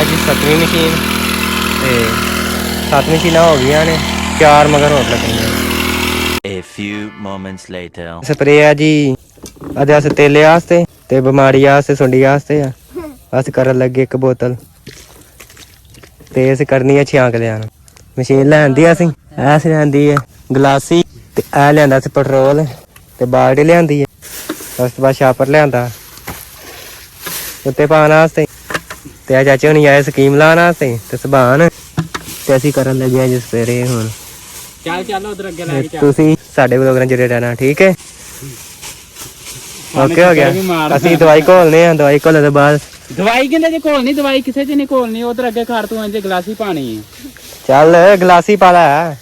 जी 7वीं machine ते 7 मशीनां हो गई ने, 4 मगर होर लगनियां। A few moments later. Spray है जी अदे अस तेले आस्ते ते बमारी आस्ते सुंडी आस्ते अस करन लगे एक बोतल ते अस करनी है 6 किलियां मशीन लैंदी असें ऐस लैंदी है गलासी ते ऐ लिआंदा अस पेट्रोल ते बाल्टी लिआंदी है। उस तो बाद छापर लिआंदा उत्ते पान आस्ते ते चाचे हुणी आए स्कीम लान आस्ते ते सबान ते असीं करन लगे जी स्प्रे हुण। ਚੱਲ ਚੱਲ ਉਧਰ ਅੱਗੇ ਲੈ ਕੇ ਚੱਲ। ਤੁਸੀਂ ਸਾਡੇ ਵਲੋਗਰਾਂ ਚ ਜੁੜੇ ਰਹਿਣਾ ਠੀਕ ਹੈ। ਓਕੇ ਹੋ ਗਿਆ। ਅਸੀਂ ਦਵਾਈ ਘੋਲਨੇ ਆ, ਦਵਾਈ ਘੋਲਣ ਤੋਂ ਬਾਅਦ ਦਵਾਈ ਕਿੰਨੇ ਚ ਘੋਲਣੀ, ਦਵਾਈ ਕਿਸੇ ਚ ਨਹੀਂ ਘੋਲਣੀ। ਉਧਰ ਅੱਗੇ ਖੜ ਤੂੰ ਇੰਜ ਗਲਾਸੀ ਪਾਣੀ ਹੈ। ਚੱਲ ਗਲਾਸੀ ਪਾ ਲੈ।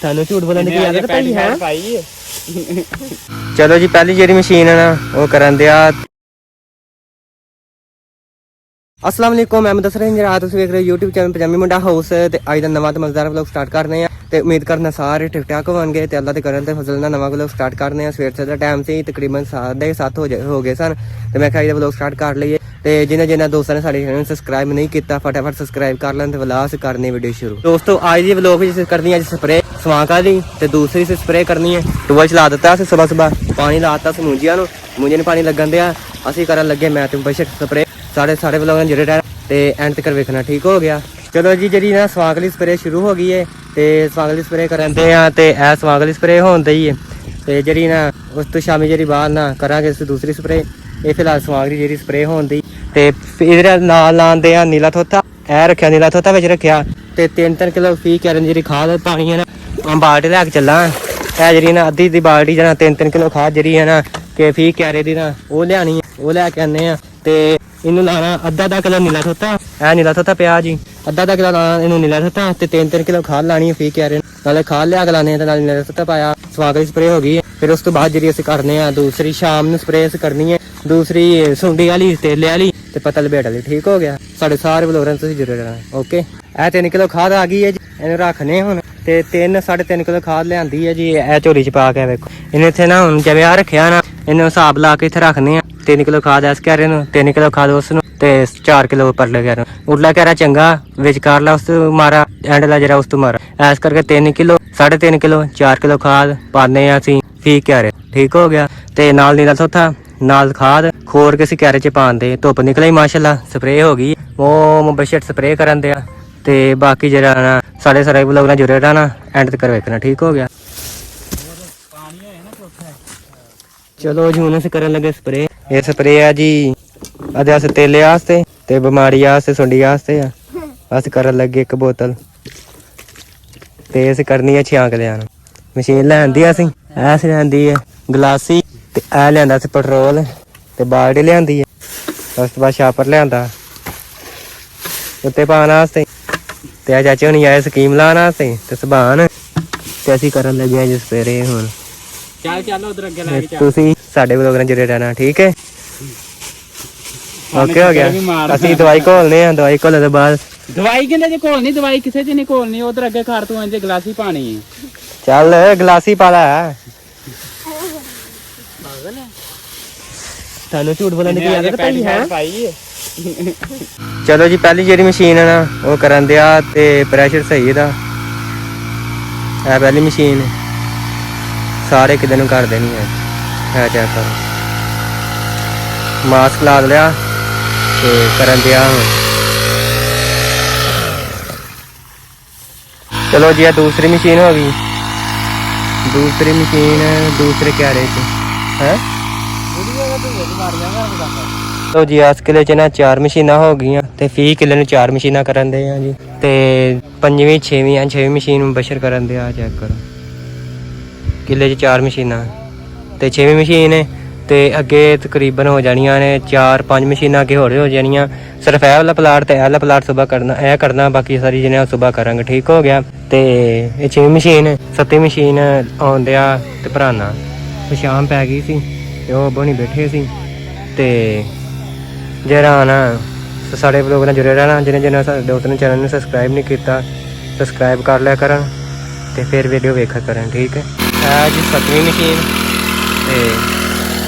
ਤੁਹਾਨੂੰ ਝੂਠ ਬੋਲਣ ਦੀ ਕੀ ਆਦਤ ਪਈ ਹੈ। ਚਲੋ ਜੀ ਪਹਿਲੀ ਜਿਹੜੀ ਮਸ਼ੀਨ ਹੈ ਨਾ ਉਹ ਕਰਨ ਦਿਆ। अस्सलाम वालेकुम, मैं दस रहे जरा तुम देख रहे हो यूट्यूब चैनल पंजाबी मुंडा हाउस ते अज का नवा तो मजेदार व्लॉग स्टार्ट करने हैं ते उम्मीद करना सारे ठीक ठाक होंगे ते अल्लाह दे करन ते फजल नाल नवा व्लॉग स्टार्ट करने हैं। सवेर से टाइम से तकरीबन 7:30 हो गए सन ते मैं कहा व्लॉग स्टार्ट कर लीए ते जिन्हें जिन्हें दोस्तों ने साडे चैनल सब्सक्राइब नहीं किया फटाफट सब्सक्राइब कर लें ते व्लॉग करने वीडियो शुरू। दोस्तों आज की व्लॉग करनी है स्प्रे स्वांका दी ते दूसरी से स्प्रे करनी है। टूबल चला दिता सुबह सुबह पानी लाता मूंजिया ने पानी लगन दिया असीं करन लगे मैं ते बशक स्प्रे साढ़े व्लॉग ने जुड़े रह ते एंड तक वेखना ठीक हो गया। चलो जी जी ना स्वांगली स्प्रे शुरू हो गई है ते स्वांगली स्प्रे करांदे हैं ते ए स्वांगली स्प्रे होंदी ही है ते जी ना उस तो शामी जी बाद ना करांगे दूसरी स्प्रे। ये फिलहाल स्वांगली जी स्प्रे होंदी ते इधर नाल लांदे हैं नीला थोथा ए रखिया नीला थोथा विच रखिया ते 3-3 किलो फी कैरन जी खाद पानी है ना बाल्टी लैके चला ए जी ना अद्धी बाल्टी जना 3-3 किलो खाद जी है ना के फी कैरे दी ना वो लियानी है वो लैके आने ते इनू लाना अद्धा किलो नीला थोता ए नीला थोता पिया जी अद्धा किलो लाना इनू नीला थोता ते 3-3 किलो खाद लानी फी कैरे नाले खाद लिया के लाने ते नाले नीला थोता पाया स्वागली स्प्रे हो गई। फिर उस तो बाद जी असीं करने आ दूसरी शाम नूं स्प्रे करनी है दूसरी सुंडी वाली तेले वाली ते पत्ता लपेट वाली ठीक हो गया। साढ़े सारे व्लॉगरां तुसीं जरूर रहना ओके। ए 3 किलो खाद आ गई है जी इन्हूं रखने हुण ते 3-3.5 किलो खाद लिआंदी है जी ए झोली च पा के वेखो इन्हें इत्थे ना हुण जिवें आ रखिया ना इन्हूं हिसाब ला के इत्थे रखने आ 3 किलो खाद इस क्यारे नूं 3 किलो खाद उस नूं ते 4 किलो परले क्यारे उरला क्यारा चंगा विचकारला उस मारा एंडला जरा उस तो मारा ऐस करके 3 किलो 3.5 किलो 4 किलो खाद पाने असीं फी क्यारे ठीक हो गया। ते नाल नीला थोथा नाल खाद खोर के असीं क्यारे च पांदे धुप्प निकली माशाल्लाह स्प्रे हो गई वो मुबशर स्प्रे करन दिया ते बाकी जरा ना साढ़े सारे व्लॉग नाल जुड़े रहना एंड तक वेखना ठीक हो गया। चलो जी हुण असीं करन लगे स्प्रे। ये स्प्रे है जी अदे अस तेले आस्ते ते बमारी आस्ते सुंडी आस्ते अस करन लगे एक बोतल ते अस करनी है 6 किलियां मशीन लैंदी असीं ऐस लैंदी है गलासी ते ऐ लिआंदा अस पेट्रोल ते बाल्टी लिआंदी है। उस तो बाद छापर लिआंदा उत्ते पान आस्ते ते चाचे हुणी आए स्कीम लान आस्ते ते सबान ते असीं करन लगे जी स्प्रे हुण। ਚੱਲ ਚੱਲ ਉਧਰ ਅੱਗੇ ਲੈ ਕੇ ਚੱਲ। ਤੁਸੀਂ ਸਾਡੇ ਵਲੋਗਰਾਂ ਚ ਜੁੜੇ ਰਹਿਣਾ ਠੀਕ ਹੈ। ਓਕੇ ਹੋ ਗਿਆ। ਅਸੀਂ ਦਵਾਈ ਘੋਲਨੇ ਆ, ਦਵਾਈ ਘੋਲਣ ਤੋਂ ਬਾਅਦ ਦਵਾਈ ਕਿੰਨੇ ਚ ਘੋਲਣੀ, ਦਵਾਈ ਕਿਸੇ ਚ ਨਹੀਂ ਘੋਲਣੀ। ਉਧਰ ਅੱਗੇ ਖੜ ਤੂੰ ਇੰਜ ਗਲਾਸੀ ਪਾਣੀ ਹੈ। ਚੱਲ ਗਲਾਸੀ ਪਾ ਲੈ। ਤੁਹਾਨੂੰ ਝੂਠ ਬੋਲਣ ਦੀ ਕੀ ਆਦਤ ਪਈ ਹੈ। ਚਲੋ ਜੀ ਪਹਿਲੀ ਜਿਹੜੀ ਮਸ਼ੀਨ ਹੈ ਨਾ ਉਹ ਕਰਨ ਦਿਆ ਤੇ ਪ੍ਰੈਸ਼ਰ ਸਹੀ ਇਹਦਾ ਇਹ ਪਹਿਲੀ ਮਸ਼ੀਨ सारे एक दिन कर देनी है चेक करो मास्क ला लिया तो करन दिया। चलो जी दूसरी मशीन हो गई दूसरी मशीन दूसरे क्यारे है तो जी इस किले च ना 4 मशीनां हो गई ते फी किले नूं 4 मशीनां करन दे जी ते 5वीं 6वीं मशीन बशर करन दे चेक करो किले च 4 मशीनां ते 6वीं मशीन ते अगे तकरीबन हो जानियां ने 4-5 मशीनां अगे होर हो जानियां। सिर्फ ए वाला प्लाट ते ए वाला प्लाट सुबह करना बाकी सारी जिन्हें सुबह करांगे ठीक हो गया। ते 6वीं मशीन 7वीं मशीन आउंदे आ ते भराना शाम पै गई सी ते ओह बनी बैठे सी ते जरा ना साढ़े व्लॉग नाल जुड़े रहना जिन्हें जिन्हें साढ़े दोस्त ने चैनल ने सब्सक्राइब नहीं किया सब्सक्राइब कर लिया करन ते फिर वीडियो वेखा करन ठीक है। है जी 7वीं मशीन ते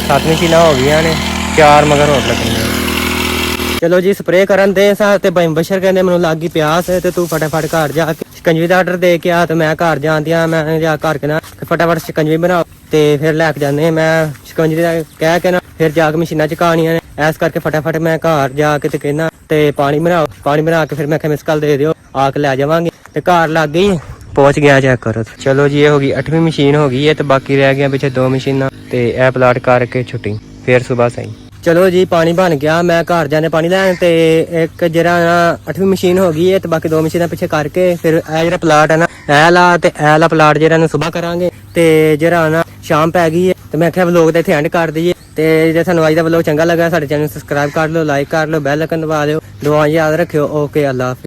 7 मशीनां हो गई ने 4 ਮਗਰ ਹੋਰ ਲੱਗਣੇ। ਚਲੋ ਜੀ ਸਪਰੇਅ ਕਰਨ ਦੇ ਸਾਂ ਤੇ ਬਸ਼ਰ ਕਹਿੰਦੇ ਮੈਨੂੰ ਲੱਗ ਗਈ ਪਿਆਸ ਤੇ ਤੂੰ ਫਟਾਫਟ ਘਰ ਜਾ ਕੇ ਸ਼ਿਕੰਜਵੀ ਦਾ ਆਰਡਰ ਦੇ ਕੇ ਆ ਤੇ ਮੈਂ ਘਰ ਜਾਂਦਿਆਂ ਮੈਂ ਜਾ ਘਰ ਕੇ ਨਾ ਫਟਾਫਟ ਸ਼ਿਕੰਜਵੀ ਬਣਾ ਤੇ ਫਿਰ ਲੈ ਕੇ ਜਾਂਦੇ ਮੈਂ ਸ਼ਿਕੰਜਵੀ ਦਾ ਕਹਿ ਕੇ ਨਾ ਫਿਰ ਜਾ ਕੇ ਮਸ਼ੀਨਾਂ ਚਕਾਉਣੀਆਂ ਨੇ। ਐਸ ਕਰਕੇ ਫਟਾਫਟ ਮੈਂ ਘਰ ਜਾ ਕੇ ਤੇ ਕਹਿਣਾ ਤੇ ਪਾਣੀ ਬਣਾ ਕੇ ਫਿਰ ਮੈਂ ਕਿਹਾ ਮਿਸ ਕਾਲ ਦੇ ਦਿਓ ਆ ਕੇ ਲੈ ਜਾਵਾਂਗੇ ਤੇ ਘਰ ਲੱਗ ਗਈ ਪਹੁੰਚ ਗਿਆ ਚੈੱਕ ਕਰੋ। ਚਲੋ ਜੀ ਇਹ ਹੋ ਗਈ 8ਵੀਂ ਮਸ਼ੀਨ ਹੋ ਗਈ ਹੈ ਤੇ ਬਾਕੀ ਰਹਿ ਗਈਆਂ ਪਿੱਛੇ 2 ਮਸ਼ੀਨਾਂ ਤੇ ਇਹ ਪਲਾਟ ਕਰਕੇ ਛੁੱਟੀ ਫਿਰ ਸਵੇਰ ਸਹੀ। ਚਲੋ ਜੀ ਪਾਣੀ ਬਣ ਗਿਆ ਮੈਂ ਘਰ ਜਾਣੇ ਪਾਣੀ ਲੈਣ ਤੇ ਇੱਕ ਜਿਹੜਾ 8ਵੀਂ ਮਸ਼ੀਨ ਹੋ ਗਈ ਹੈ ਤੇ ਬਾਕੀ 2 ਮਸ਼ੀਨਾਂ ਪਿੱਛੇ ਕਰਕੇ ਫਿਰ ਇਹ ਜਿਹੜਾ ਪਲਾਟ ਹੈ ਨਾ ਇਹ ਲਾ ਪਲਾਟ ਜਿਹੜਾ ਨੂੰ ਸਵੇਰ ਕਰਾਂਗੇ ਤੇ ਜਿਹੜਾ ਨਾ ਸ਼ਾਮ ਪੈ ਗਈ ਹੈ ਤੇ ਮੈਂ ਕਿਹਾ ਵਲੋਗ ਤੇ ਇੱਥੇ ਐਂਡ ਕਰ ਦਈਏ। ਤੇ ਜੇ ਤੁਹਾਨੂੰ ਅੱਜ ਦਾ ਵਲੋਗ ਚੰਗਾ ਲੱਗਾ ਸਾਡੇ ਚੈਨਲ ਨੂੰ ਸਬਸਕ੍ਰਾਈਬ ਕਰ ਲਓ, ਲਾਈਕ ਕਰ ਲਓ, ਬੈਲ ਆਈਕਨ ਦਬਾ ਦਿਓ। ਦੁਆ ਯਾਦ ਰੱਖਿਓ। ਓਕੇ, ਅੱਲਾ ਹਾਫਿਜ਼।